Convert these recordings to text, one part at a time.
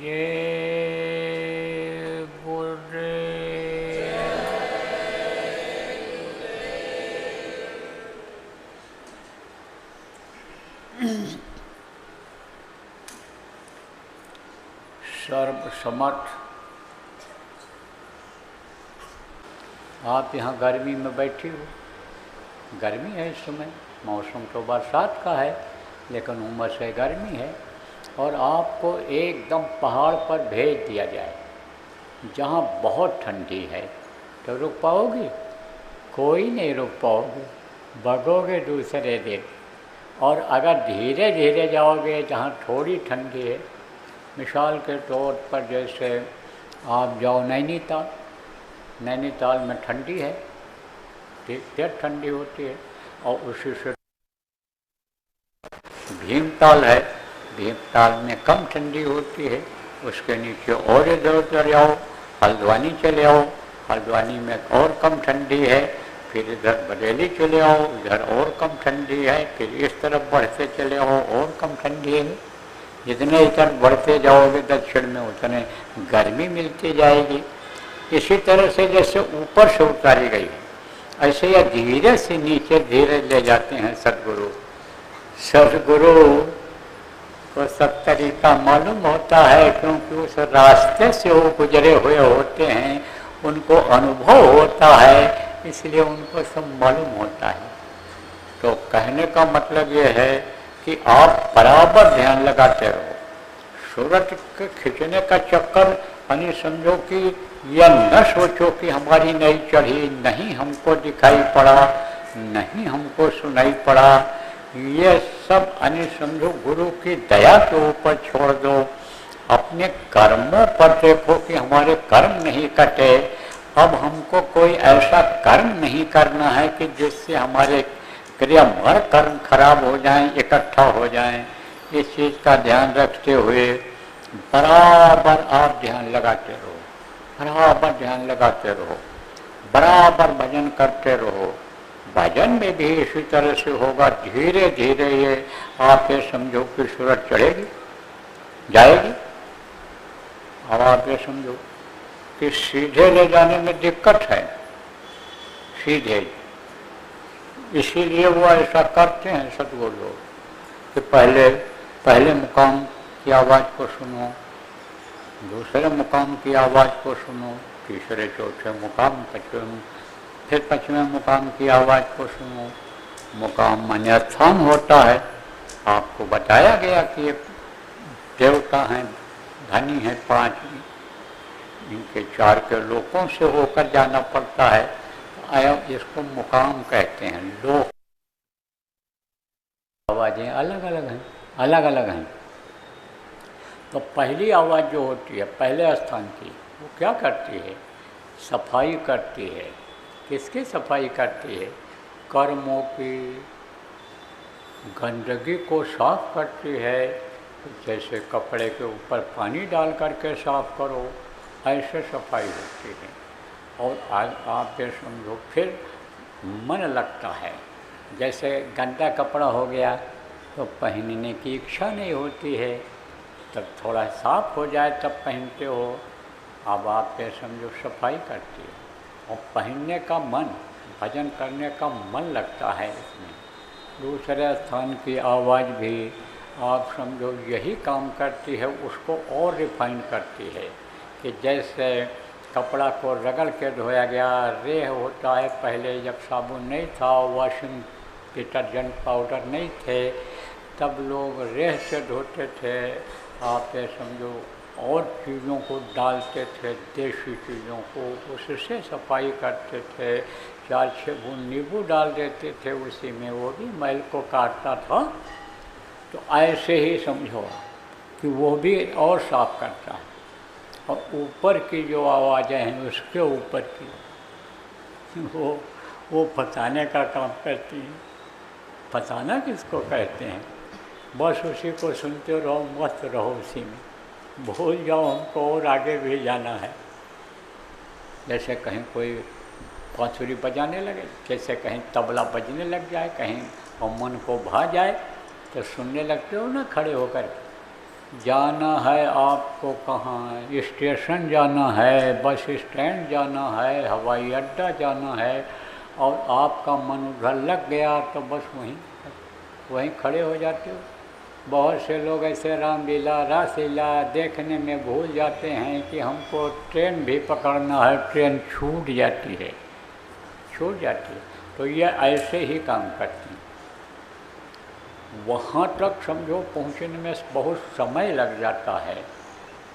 ये बुरे सर्वसमर्थ, आप यहाँ गर्मी में बैठी हो। गर्मी है इस समय, मौसम तो बरसात का है लेकिन उमस से गर्मी है। और आपको एकदम पहाड़ पर भेज दिया जाए जहाँ बहुत ठंडी है, तो रुक पाओगे? कोई नहीं रुक पाओगे, भगोगे दूसरे दिन। और अगर धीरे धीरे जाओगे जहाँ थोड़ी ठंडी है, मिसाल के तौर पर जैसे आप जाओ नैनीताल, नैनीताल में ठंडी है, ठीक ठंडी होती है। और उसी से भीमताल है, भीमताल में कम ठंडी होती है। उसके नीचे और इधर उधर जाओ, हल्द्वानी चले आओ, हल्द्वानी में और कम ठंडी है। फिर इधर बरेली चले आओ, इधर और कम ठंडी है। फिर इस तरफ बढ़ते चले आओ, और कम ठंडी है। जितने इधर बढ़ते जाओगे दक्षिण में उतने गर्मी मिलती जाएगी। इसी तरह से जैसे ऊपर से उतारी गई है, ऐसे या धीरे से नीचे धीरे ले जाते हैं सद्गुरु। सद्गुरु को सब तरीका मालूम होता है, क्योंकि उस रास्ते से वो गुजरे हुए होते हैं, उनको अनुभव होता है, इसलिए उनको सब मालूम होता है। तो कहने का मतलब ये है कि आप बराबर ध्यान लगाते रहो। सूरत के खींचने का चक्कर यानी समझो कि यह न सोचो कि हमारी नहीं चढ़ी, नहीं हमको दिखाई पड़ा, नहीं हमको सुनाई पड़ा। ये सब यानी समझो गुरु की दया के ऊपर छोड़ दो। अपने कर्मों पर देखो कि हमारे कर्म नहीं कटे। अब हमको कोई ऐसा कर्म नहीं करना है कि जिससे हमारे क्रियामय कर्म खराब हो जाएं, इकट्ठा हो जाएं। इस चीज़ का ध्यान रखते हुए बराबर आप ध्यान लगाते रहो, बराबर ध्यान लगाते रहो, बराबर भजन करते रहो। भजन में भी इसी तरह से होगा। धीरे धीरे ये आप ये समझो कि सूरत चढ़ेगी, जाएगी। अब आप ये समझो कि सीधे ले जाने में दिक्कत है, सीधे। इसीलिए वो ऐसा करते हैं सद्गुरु लोग कि पहले मुकाम की आवाज़ को सुनो, दूसरे मुकाम की आवाज़ को सुनो, तीसरे चौथे मुकाम, फिर पांचवें मुकाम की आवाज़ को सुनो। मुकाम माने स्थान होता है। आपको बताया गया कि ये देवता हैं, धनी हैं 5, इनके 4 के लोकों से होकर जाना पड़ता है। इसको मुकाम कहते हैं। लोक आवाज़ें अलग अलग हैं, अलग अलग हैं। तो पहली आवाज़ जो होती है पहले स्थान की, वो क्या करती है? सफाई करती है। किसकी सफाई करती है? कर्मों की, गंदगी को साफ करती है। जैसे कपड़े के ऊपर पानी डाल करके साफ करो, ऐसे सफाई होती है। और आप ये समझो फिर मन लगता है। जैसे गंदा कपड़ा हो गया तो पहनने की इच्छा नहीं होती है, तब थोड़ा साफ हो जाए तब पहनते हो। अब आप ये समझो सफाई करती है। और पहनने का मन, भजन करने का मन लगता है इसमें। दूसरे स्थान की आवाज़ भी आप समझो यही काम करती है, उसको और रिफाइन करती है। कि जैसे कपड़ा को रगड़ के धोया गया, रेह होता है। पहले जब साबुन नहीं था, वॉशिंग डिटर्जेंट पाउडर नहीं थे, तब लोग रेह से धोते थे। आप ये समझो और चीज़ों को डालते थे, देसी चीज़ों को, उससे सफाई करते थे। 4-6 बूंद नींबू डाल देते थे उसी में, वो भी मैल को काटता था। तो ऐसे ही समझो कि वो भी और साफ करता है। और ऊपर की जो आवाज़ें हैं उसके ऊपर की वो फसाने का काम करती हैं। फसाना किसको कहते हैं? बस उसी को सुनते रहो, मस्त रहो उसी में, भूल जाओ हमको और आगे भी जाना है। जैसे कहीं कोई बांसुरी बजाने लगे, जैसे कहीं तबला बजने लग जाए, कहीं और मन को भा जाए तो सुनने लगते हो ना खड़े होकर। जाना है आपको कहाँ, स्टेशन जाना है, बस स्टैंड जाना है, हवाई अड्डा जाना है, और आपका मन उधर लग गया तो बस वहीं खड़े हो जाते हो। बहुत से लोग ऐसे रामलीला रासलीला देखने में भूल जाते हैं कि हमको ट्रेन भी पकड़ना है, ट्रेन छूट जाती है। तो ये ऐसे ही काम करती हैं। वहाँ तक समझो पहुँचने में बहुत समय लग जाता है,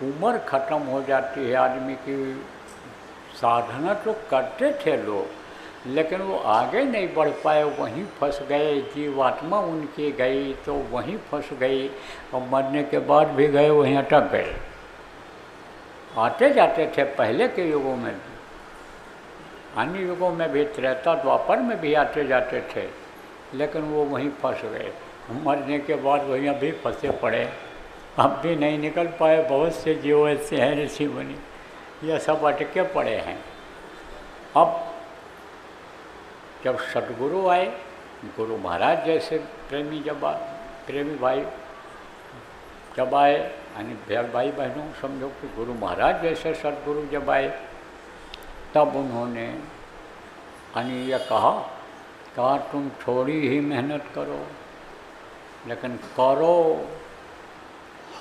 उम्र ख़त्म हो जाती है आदमी की। साधना तो करते थे लोग, लेकिन वो आगे नहीं बढ़ पाए, वहीं फंस गए। जीवात्मा उनकी गई तो वहीं फंस गई, और मरने के बाद भी गए वहीं अटक गए। आते जाते थे पहले के युगों में भी, अन्य युगों में भी, त्रेता द्वापर में भी आते जाते थे, लेकिन वो वहीं फंस गए। मरने के बाद वहीं अभी फंसे पड़े, अब भी नहीं निकल पाए। बहुत से जीव ऐसे हैं ऋषि मुनि, यह सब अटके पड़े हैं। अब जब सदगुरु आए, गुरु महाराज जैसे प्रेमी प्रेमी भाई जब आए, यानी भाई बहनों समझो कि गुरु महाराज जैसे सदगुरु जब आए, तब उन्होंने यानी यह कहा तुम थोड़ी ही मेहनत करो, लेकिन करो,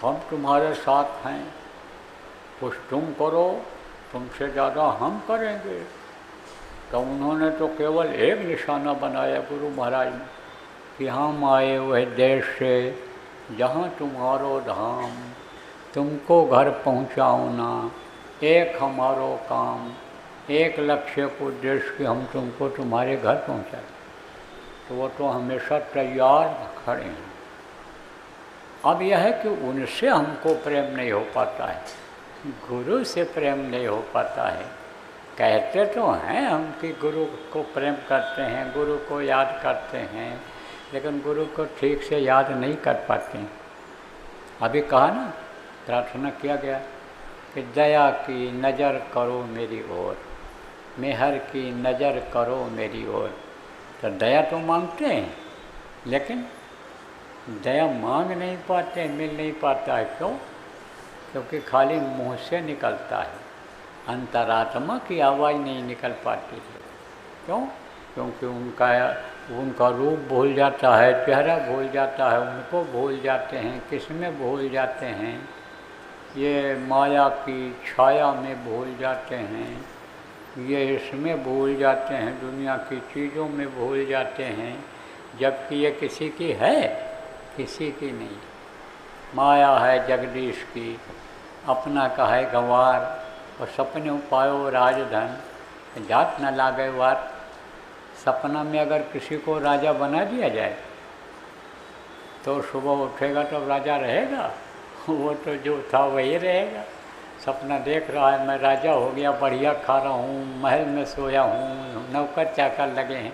हम तुम्हारे साथ हैं। कुछ तुम करो, तुमसे ज़्यादा हम करेंगे। तो उन्होंने तो केवल एक निशाना बनाया गुरु महाराज ने कि हम आए वह देश से जहाँ तुम्हारो धाम, तुमको घर पहुँचाओ ना, एक हमारो काम, एक लक्ष्य को उद्देश्य कि हम तुमको तुम्हारे घर पहुँचाए। तो वो तो हमेशा तैयार खड़े हैं। अब यह है कि उनसे हमको प्रेम नहीं हो पाता है, गुरु से प्रेम नहीं हो पाता है। कहते तो हैं हम कि गुरु को प्रेम करते हैं, गुरु को याद करते हैं, लेकिन गुरु को ठीक से याद नहीं कर पाते हैं। अभी कहा ना, प्रार्थना किया गया कि दया की नज़र करो मेरी ओर, मेहर की नज़र करो मेरी ओर। तो दया तो मांगते हैं, लेकिन दया मांग नहीं पाते, मिल नहीं पाता है। क्यों? क्योंकि खाली मुँह से निकलता है, अंतरात्मा की आवाज़ नहीं निकल पाती है। क्यों? क्योंकि उनका रूप भूल जाता है, चेहरा भूल जाता है, उनको भूल जाते हैं। किस में भूल जाते हैं? ये माया की छाया में भूल जाते हैं, ये इसमें भूल जाते हैं, दुनिया की चीज़ों में भूल जाते हैं, जबकि ये किसी की है, किसी की नहीं। माया है जगदीश की, अपना का है गंवार, और सपने पायो राजधन, जात न लागे वार। सपना में अगर किसी को राजा बना दिया जाए तो सुबह उठेगा तो राजा रहेगा? वो तो जो था वही रहेगा। सपना देख रहा है मैं राजा हो गया, बढ़िया खा रहा हूँ, महल में सोया हूँ, नौकर चाकर लगे हैं,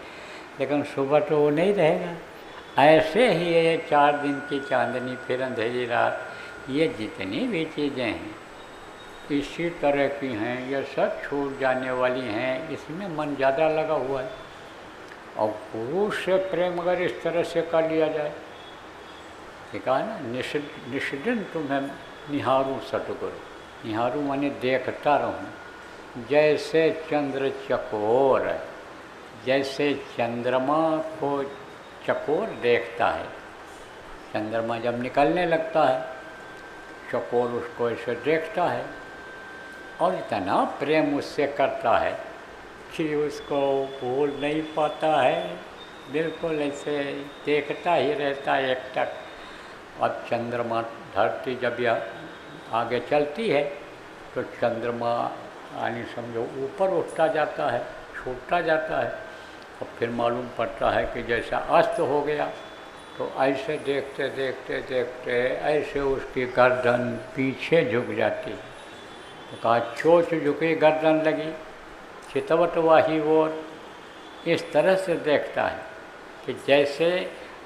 लेकिन सुबह तो वो नहीं रहेगा। ऐसे ही ये 4 दिन की चांदनी फिर अंधेरी रात, ये जितनी भी चीज़ें हैं इसी तरह की हैं, ये सब छूट जाने वाली हैं। इसमें मन ज़्यादा लगा हुआ है। और गुरु से प्रेम अगर इस तरह से कर लिया जाए, ठीक है ना, निष्दिन तुम्हें निहारूं सतगुरु, निहारूं माने देखता रहूं, जैसे चंद्र चकोर, जैसे चंद्रमा को चकोर देखता है। चंद्रमा जब निकलने लगता है, चकोर उसको ऐसे देखता है और इतना प्रेम उससे करता है कि उसको भूल नहीं पाता है, बिल्कुल ऐसे देखता ही रहता है एकटक। अब चंद्रमा, धरती जब यह आगे चलती है तो चंद्रमा यानी समझो ऊपर उठता जाता है, छूटता जाता है, और फिर मालूम पड़ता है कि जैसा अस्त हो गया, तो ऐसे देखते देखते देखते ऐसे उसकी गर्दन पीछे झुक जाती। तो कहा चोंच झुकी गर्दन लगी, चितवत वाही ओर। इस तरह से देखता है कि जैसे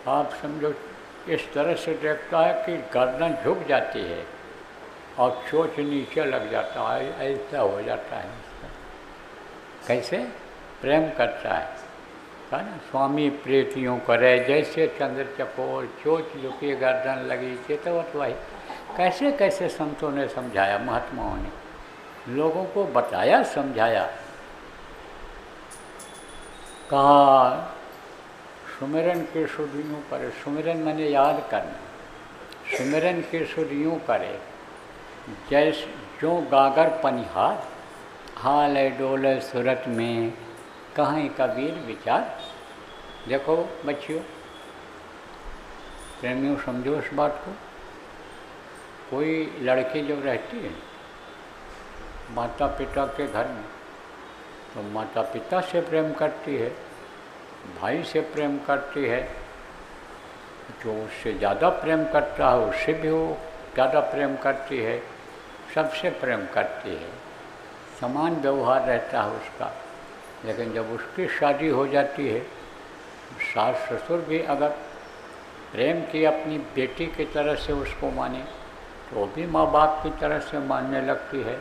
आप समझो इस तरह से देखता है कि गर्दन झुक जाती है और चोंच नीचे लग जाता है, ऐसा हो जाता है। कैसे प्रेम करता है ना, स्वामी प्रीतियों करे, जैसे चंद्र चकोर, चोंच झुकी गर्दन लगी, चितवत वाही। कैसे कैसे संतों ने समझाया, महात्माओं ने लोगों को बताया, समझाया। कहा सुमिरन के सुध यूँ करे, सुमिरन मैंने याद करना, सुमिरन के सुध यूँ करे जैस जो गागर पनिहार, हाल है डोले सूरत में कहीं कबीर विचार। देखो बच्चियों, प्रेमियों, समझो इस बात को। कोई लड़की जब रहती है माता पिता के घर में, तो माता पिता से प्रेम करती है, भाई से प्रेम करती है, जो उससे ज़्यादा प्रेम करता है उससे भी वो ज़्यादा प्रेम करती है, सबसे प्रेम करती है, समान व्यवहार रहता है उसका। लेकिन जब उसकी शादी हो जाती है, सास ससुर भी अगर प्रेम की अपनी बेटी की तरह से उसको माने तो वो भी माँ बाप की तरह से मानने लगती है।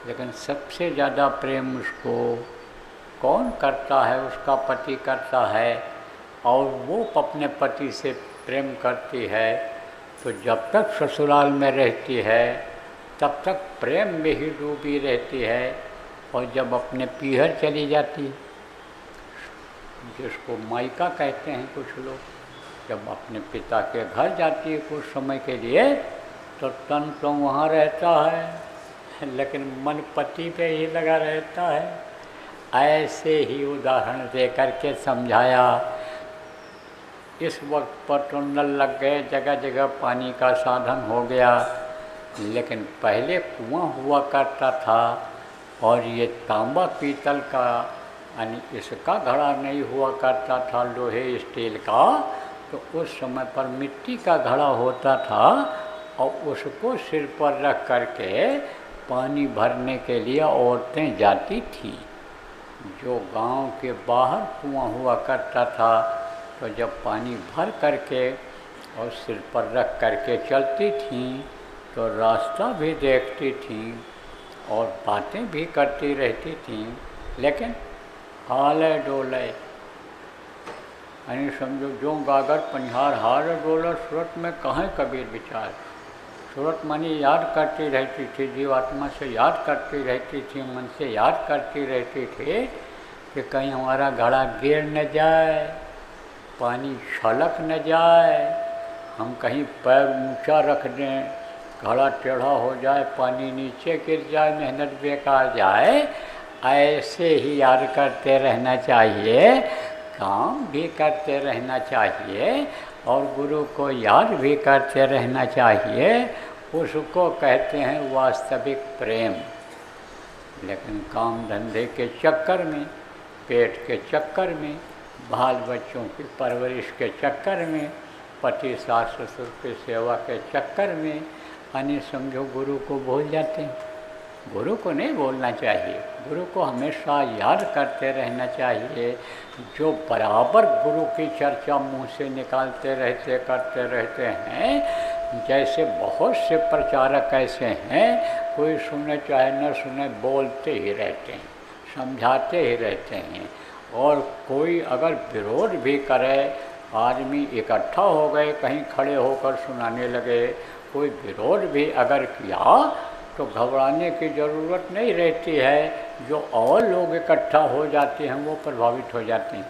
लेकिन सबसे ज़्यादा प्रेम उसको कौन करता है? उसका पति करता है, और वो अपने पति से प्रेम करती है। तो जब तक ससुराल में रहती है तब तक प्रेम में ही डूबी रहती है, और जब अपने पीहर चली जाती, जिसको मायका कहते हैं कुछ लोग, जब अपने पिता के घर जाती है कुछ समय के लिए, तो तन तो वहाँ रहता है लेकिन मन पति पे ही लगा रहता है। ऐसे ही उदाहरण दे करके समझाया। इस वक्त पर तो नल लग गए, जगह जगह पानी का साधन हो गया, लेकिन पहले कुआं हुआ करता था, और ये तांबा पीतल का यानी इसका घड़ा नहीं हुआ करता था, लोहे स्टील का। तो उस समय पर मिट्टी का घड़ा होता था, और उसको सिर पर रख करके पानी भरने के लिए औरतें जाती थीं। जो गांव के बाहर कुआं हुआ करता था, तो जब पानी भर करके और सिर पर रख करके चलती थीं, तो रास्ता भी देखती थीं और बातें भी करती रहती थीं। लेकिन हाले डोले यानी समझो, जो गागर पनिहार हाल डोले सूरत में कहाँ कबीर विचार। सूरत मानी याद करती रहती थी, जीवात्मा से याद करती रहती थी, मन से याद करती रहती थी कि कहीं हमारा घड़ा गिर न जाए, पानी छलक न जाए, हम कहीं पैर ऊंचा रख दें, घड़ा टेढ़ा हो जाए, पानी नीचे गिर जाए, मेहनत बेकार जाए। ऐसे ही याद करते रहना चाहिए, काम भी करते रहना चाहिए, और गुरु को याद भी करते रहना चाहिए। उसको कहते हैं वास्तविक प्रेम। लेकिन काम धंधे के चक्कर में, पेट के चक्कर में, बाल बच्चों की परवरिश के चक्कर में, पति सास ससुर की सेवा के चक्कर में यानी समझो गुरु को भूल जाते हैं। गुरु को नहीं भूलना चाहिए, गुरु को हमेशा याद करते रहना चाहिए। जो बराबर गुरु की चर्चा मुंह से निकालते रहते, करते रहते हैं। जैसे बहुत से प्रचारक ऐसे हैं, कोई सुने चाहे न सुने, बोलते ही रहते हैं, समझाते ही रहते हैं। और कोई अगर विरोध भी करे, आदमी इकट्ठा हो गए, कहीं खड़े होकर सुनाने लगे, कोई विरोध भी अगर किया तो घबराने की ज़रूरत नहीं रहती है। जो और लोग इकट्ठा हो जाते हैं वो प्रभावित हो जाते हैं।